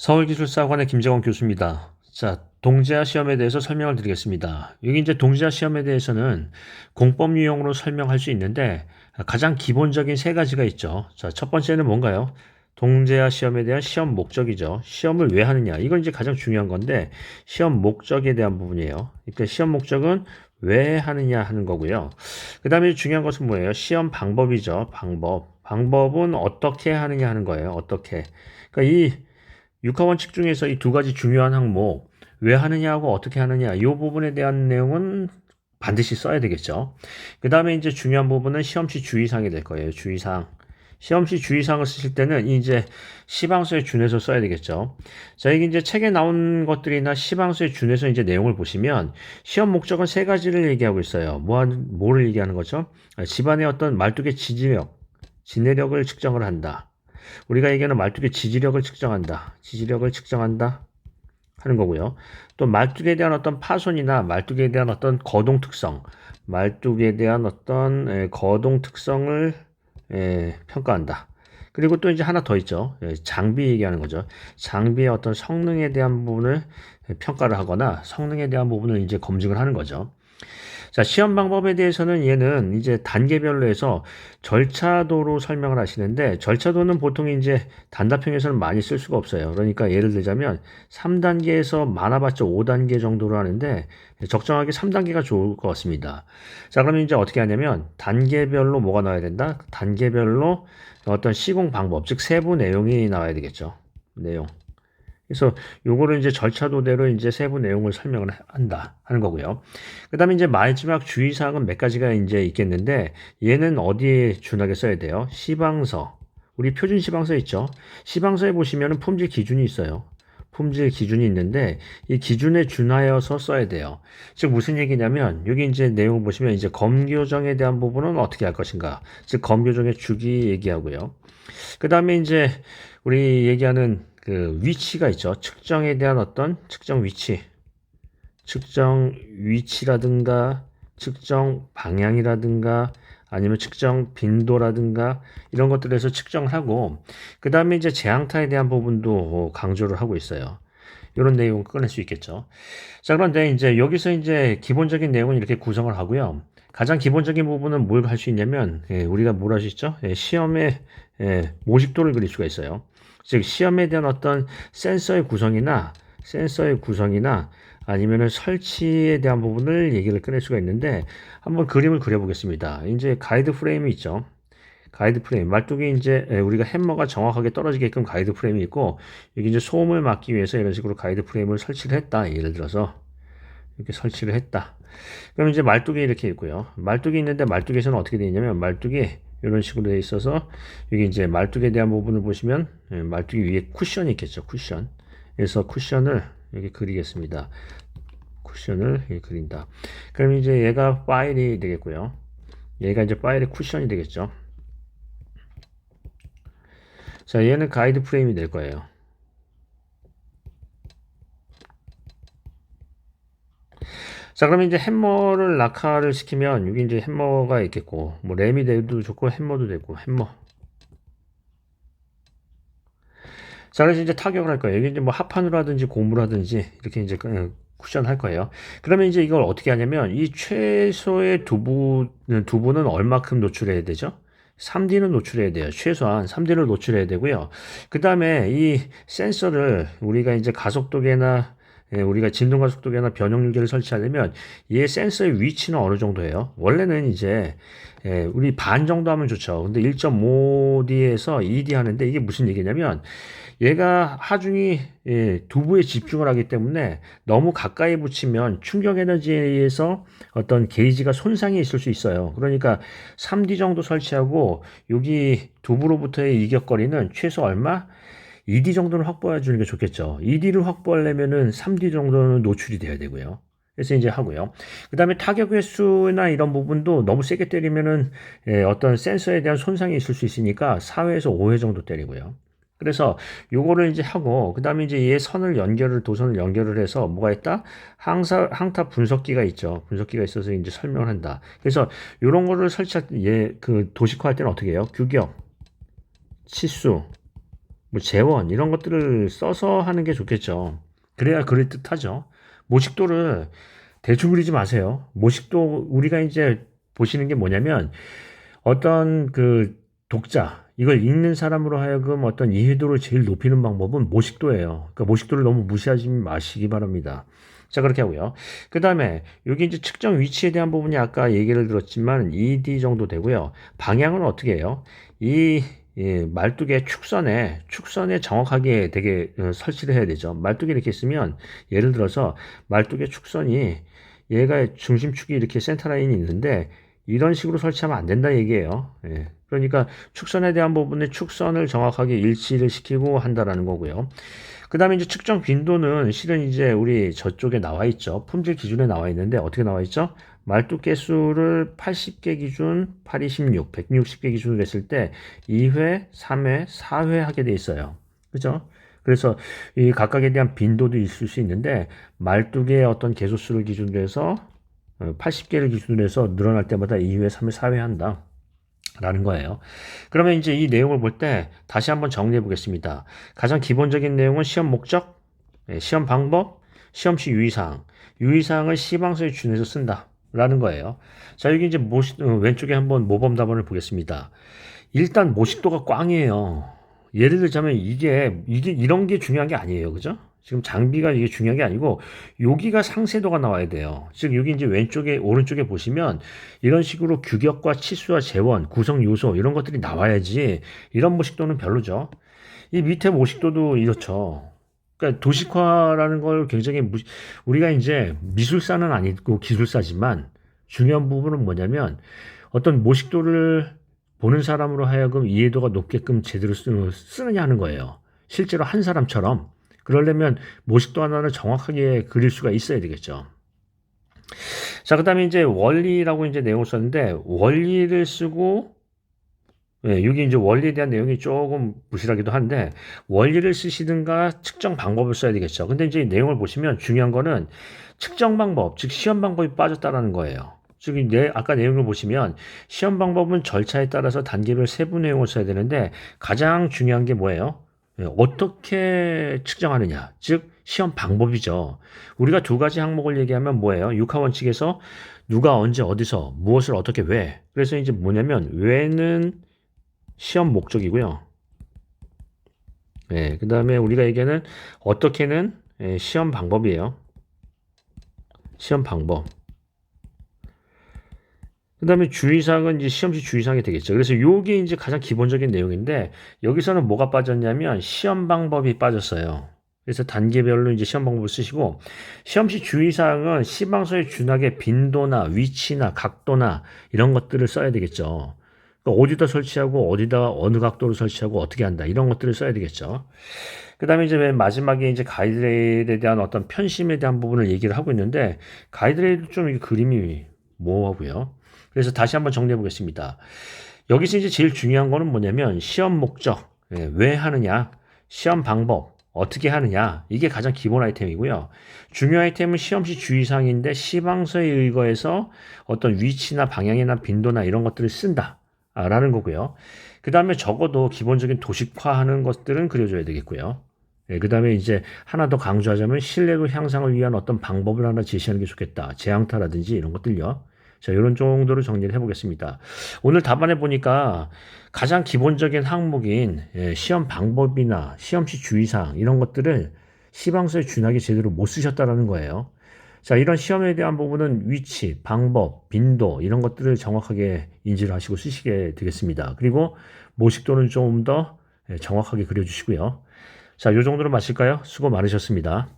서울기술사학원의 김재원 교수입니다. 자, 동제화 시험에 대해서 설명을 드리겠습니다. 여기 이제 동제화 시험에 대해서는 공법 유형으로 설명할 수 있는데 가장 기본적인 세 가지가 있죠. 자, 첫 번째는 뭔가요? 동제화 시험에 대한 시험 목적이죠. 시험을 왜 하느냐? 이건 이제 가장 중요한 건데 시험 목적에 대한 부분이에요. 그러니까 시험 목적은 왜 하느냐 하는 거고요. 그 다음에 중요한 것은 뭐예요? 시험 방법이죠. 방법. 방법은 어떻게 하느냐 하는 거예요. 어떻게. 그러니까 이 육하원칙 중에서 이 두 가지 중요한 항목, 왜 하느냐하고 어떻게 하느냐, 이 부분에 대한 내용은 반드시 써야 되겠죠. 그 다음에 이제 중요한 부분은 시험시 주의사항이 될 거예요. 주의사항. 시험시 주의사항을 쓰실 때는 이제 시방서에 준해서 써야 되겠죠. 자, 이게 이제 책에 나온 것들이나 시방서에 준해서 이제 내용을 보시면 시험 목적은 세 가지를 얘기하고 있어요. 뭐를 얘기하는 거죠? 집안의 어떤 말뚝의 지지력, 지내력을 측정을 한다. 우리가 얘기하는 말뚝의 지지력을 측정한다. 지지력을 측정한다 하는 거고요. 또 말뚝에 대한 어떤 파손이나 말뚝에 대한 어떤 거동 특성, 말뚝에 대한 어떤 거동 특성을 평가한다. 그리고 또 이제 하나 더 있죠. 장비 얘기하는 거죠. 장비의 어떤 성능에 대한 부분을 평가를 하거나 성능에 대한 부분을 이제 검증을 하는 거죠. 자, 시험 방법에 대해서는 얘는 이제 단계별로 해서 절차도로 설명을 하시는데, 절차도는 보통 이제 단답형에서는 많이 쓸 수가 없어요. 그러니까 예를 들자면 3단계에서 많아봤자 5단계 정도로 하는데, 적정하게 3단계가 좋을 것 같습니다. 자, 그러면 이제 어떻게 하냐면, 단계별로 뭐가 나와야 된다? 단계별로 어떤 시공 방법, 즉 세부 내용이 나와야 되겠죠. 내용. 그래서 요거를 이제 절차도대로 이제 세부 내용을 설명을 한다 하는 거고요. 그다음에 이제 마지막 주의사항은 몇 가지가 이제 있겠는데 얘는 어디에 준하게 써야 돼요? 시방서. 우리 표준 시방서 있죠? 시방서에 보시면은 품질 기준이 있어요. 품질 기준이 있는데 이 기준에 준하여서 써야 돼요. 즉 무슨 얘기냐면 여기 이제 내용을 보시면 이제 검교정에 대한 부분은 어떻게 할 것인가? 즉 검교정의 주기 얘기하고요. 그다음에 이제 우리 얘기하는 그 위치가 있죠. 측정에 대한 어떤 측정 위치, 측정 위치라든가 측정 방향이라든가 아니면 측정 빈도라든가 이런 것들에서 측정을 하고 그 다음에 이제 제항타에 대한 부분도 강조를 하고 있어요. 이런 내용을 꺼낼 수 있겠죠. 자, 그런데 이제 여기서 이제 기본적인 내용은 이렇게 구성을 하고요. 가장 기본적인 부분은 뭘 할 수 있냐면 우리가 뭘 할 수 있죠? 시험의 모식도를 그릴 수가 있어요. 즉 시험에 대한 어떤 센서의 구성이나 아니면은 설치에 대한 부분을 얘기를 꺼낼 수가 있는데 한번 그림을 그려보겠습니다. 이제 가이드 프레임이 있죠. 가이드 프레임 말뚝이 이제 우리가 햄머가 정확하게 떨어지게끔 가이드 프레임이 있고 여기 이제 소음을 막기 위해서 이런 식으로 가이드 프레임을 설치를 했다. 예를 들어서 이렇게 설치를 했다. 그럼 이제 말뚝이 이렇게 있고요. 말뚝이 있는데 말뚝에서는 어떻게 되어 있냐면 말뚝이 이런 식으로 되어 있어서 여기 이제 말뚝에 대한 부분을 보시면 말뚝이 위에 쿠션이 있겠죠. 쿠션. 그래서 쿠션을 여기 그리겠습니다. 쿠션을 이렇게 그린다. 그럼 이제 얘가 파일이 되겠고요. 얘가 이제 파일의 쿠션이 되겠죠. 자, 얘는 가이드 프레임이 될 거예요. 자, 그러면 이제 햄머를 낙하를 시키면 여기 이제 햄머가 있겠고 뭐 램이 돼도 좋고 햄머도 되고 햄머. 자, 그래서 이제 타격을 할 거예요. 여기 이제 뭐 합판으로 하든지 고무로 하든지 이렇게 이제 쿠션 할 거예요. 그러면 이제 이걸 어떻게 하냐면 이 최소의 두부는 얼마큼 노출해야 되죠? 3D는 노출해야 돼요. 최소한 3D를 노출해야 되고요. 그 다음에 이 센서를 우리가 이제 가속도계나 우리가 진동가속도계나 변형유계를 설치하려면 얘 센서의 위치는 어느 정도예요? 원래는 이제 우리 반 정도 하면 좋죠. 근데 1.5D에서 2D 하는데 이게 무슨 얘기냐면 얘가 하중이 두부에 집중을 하기 때문에 너무 가까이 붙이면 충격 에너지에 의해서 어떤 게이지가 손상이 있을 수 있어요. 그러니까 3D 정도 설치하고 여기 두부로부터의 이격거리는 최소 얼마? 2D 정도는 확보해 주는 게 좋겠죠. 2D를 확보하려면은 3D 정도는 노출이 돼야 되고요. 그래서 이제 하고요. 그 다음에 타격 횟수나 이런 부분도 너무 세게 때리면은 어떤 센서에 대한 손상이 있을 수 있으니까 4회에서 5회 정도 때리고요. 그래서 요거를 이제 하고 그 다음에 이제 얘 도선을 연결을 해서 뭐가 있다? 항타 분석기가 있죠. 분석기가 있어서 이제 설명을 한다. 그래서 요런 거를 설치할 때 얘 그 도식화할 때는 어떻게 해요? 규격, 치수, 뭐 재원 이런 것들을 써서 하는 게 좋겠죠. 그래야 그럴듯하죠. 모식도를 대충 그리지 마세요. 모식도 우리가 이제 보시는 게 뭐냐면 어떤 그 독자 이걸 읽는 사람으로 하여금 어떤 이해도를 제일 높이는 방법은 모식도예요. 그러니까 모식도를 너무 무시하지 마시기 바랍니다. 자, 그렇게 하고요. 그 다음에 여기 이제 측정 위치에 대한 부분이 아까 얘기를 들었지만 ED 정도 되고요. 방향은 어떻게 해요? 이 말뚝의 축선에 정확하게 되게 설치를 해야 되죠. 말뚝이 이렇게 있으면 예를 들어서 말뚝의 축선이 얘가 중심축이 이렇게 센터라인이 있는데 이런 식으로 설치하면 안 된다 얘기예요. 예. 그러니까 축선에 대한 부분에 축선을 정확하게 일치를 시키고 한다라는 거고요. 그 다음에 이제 측정 빈도는 실은 이제 우리 저쪽에 나와 있죠. 품질 기준에 나와 있는데 어떻게 나와 있죠? 말뚝 개수를 80개 기준, 8, 26, 160개 기준으로 했을 때 2회, 3회, 4회 하게 돼 있어요. 그죠? 그래서 이 각각에 대한 빈도도 있을 수 있는데 말뚝의 어떤 개소수를 기준으로 해서 80개를 기준으로 해서 늘어날 때마다 2회, 3회, 4회 한다. 라는 거예요. 그러면 이제 이 내용을 볼 때 다시 한번 정리해 보겠습니다. 가장 기본적인 내용은 시험 목적, 시험 방법, 시험시 유의사항. 유의사항을 시방서에 준해서 쓴다. 라는 거예요. 자, 여기 이제 왼쪽에 한번 모범 답안을 보겠습니다. 일단 모식도가 꽝이에요. 예를 들자면 이게 이런 게 중요한 게 아니에요. 그죠? 지금 장비가 이게 중요한 게 아니고 여기가 상세도가 나와야 돼요. 즉 여기 이제 왼쪽에 오른쪽에 보시면 이런 식으로 규격과 치수와 재원, 구성 요소 이런 것들이 나와야지 이런 모식도는 별로죠. 이 밑에 모식도도 이렇죠. 그러니까 도식화라는 걸 굉장히 우리가 이제 미술사는 아니고 기술사지만 중요한 부분은 뭐냐면 어떤 모식도를 보는 사람으로 하여금 이해도가 높게끔 제대로 쓰느냐 하는 거예요. 실제로 한 사람처럼 그러려면 모식도 하나를 정확하게 그릴 수가 있어야 되겠죠. 자, 그 다음에 이제 원리라고 이제 내용을 썼는데, 원리를 쓰고, 여기 이제 원리에 대한 내용이 조금 부실하기도 한데, 원리를 쓰시든가 측정 방법을 써야 되겠죠. 근데 이제 내용을 보시면 중요한 거는 측정 방법, 즉 시험 방법이 빠졌다라는 거예요. 즉, 아까 내용을 보시면 시험 방법은 절차에 따라서 단계별 세부 내용을 써야 되는데, 가장 중요한 게 뭐예요? 어떻게 측정하느냐, 즉 시험 방법이죠. 우리가 두 가지 항목을 얘기하면 뭐예요? 육하 원칙에서 누가 언제 어디서 무엇을 어떻게 왜. 그래서 이제 뭐냐면 왜는 시험 목적이고요. 그 다음에 우리가 얘기하는 어떻게는 시험 방법이에요. 시험 방법. 그 다음에 주의사항은 이제 시험지 주의사항이 되겠죠. 그래서 요게 이제 가장 기본적인 내용인데, 여기서는 뭐가 빠졌냐면 시험 방법이 빠졌어요. 그래서 단계별로 이제 시험 방법을 쓰시고, 시험시 주의사항은 시방서에 준하게 빈도나 위치나 각도나 이런 것들을 써야 되겠죠. 그러니까 어디다 설치하고 어디다 어느 각도로 설치하고 어떻게 한다 이런 것들을 써야 되겠죠. 그 다음에 이제 맨 마지막에 이제 가이드레일에 대한 어떤 편심에 대한 부분을 얘기를 하고 있는데, 가이드레일도 좀 그림이 모호하고요. 그래서 다시 한번 정리해 보겠습니다. 여기서 이제 제일 중요한 거는 뭐냐면 시험 목적, 왜 하느냐, 시험 방법, 어떻게 하느냐, 이게 가장 기본 아이템이고요. 중요 아이템은 시험시 주의사항인데 시방서에 의거해서 어떤 위치나 방향이나 빈도나 이런 것들을 쓴다라는 거고요. 그 다음에 적어도 기본적인 도식화하는 것들은 그려줘야 되겠고요. 그 다음에 이제 하나 더 강조하자면 신뢰도 향상을 위한 어떤 방법을 하나 제시하는 게 좋겠다. 재앙타라든지 이런 것들요. 자, 이런 정도로 정리를 해보겠습니다. 오늘 답안에 보니까 가장 기본적인 항목인 시험 방법이나 시험시 주의사항 이런 것들을 시방서에 준하게 제대로 못 쓰셨다라는 거예요. 자, 이런 시험에 대한 부분은 위치, 방법, 빈도 이런 것들을 정확하게 인지를 하시고 쓰시게 되겠습니다. 그리고 모식도는 좀 더 정확하게 그려주시고요. 자, 이 정도로 마칠까요? 수고 많으셨습니다.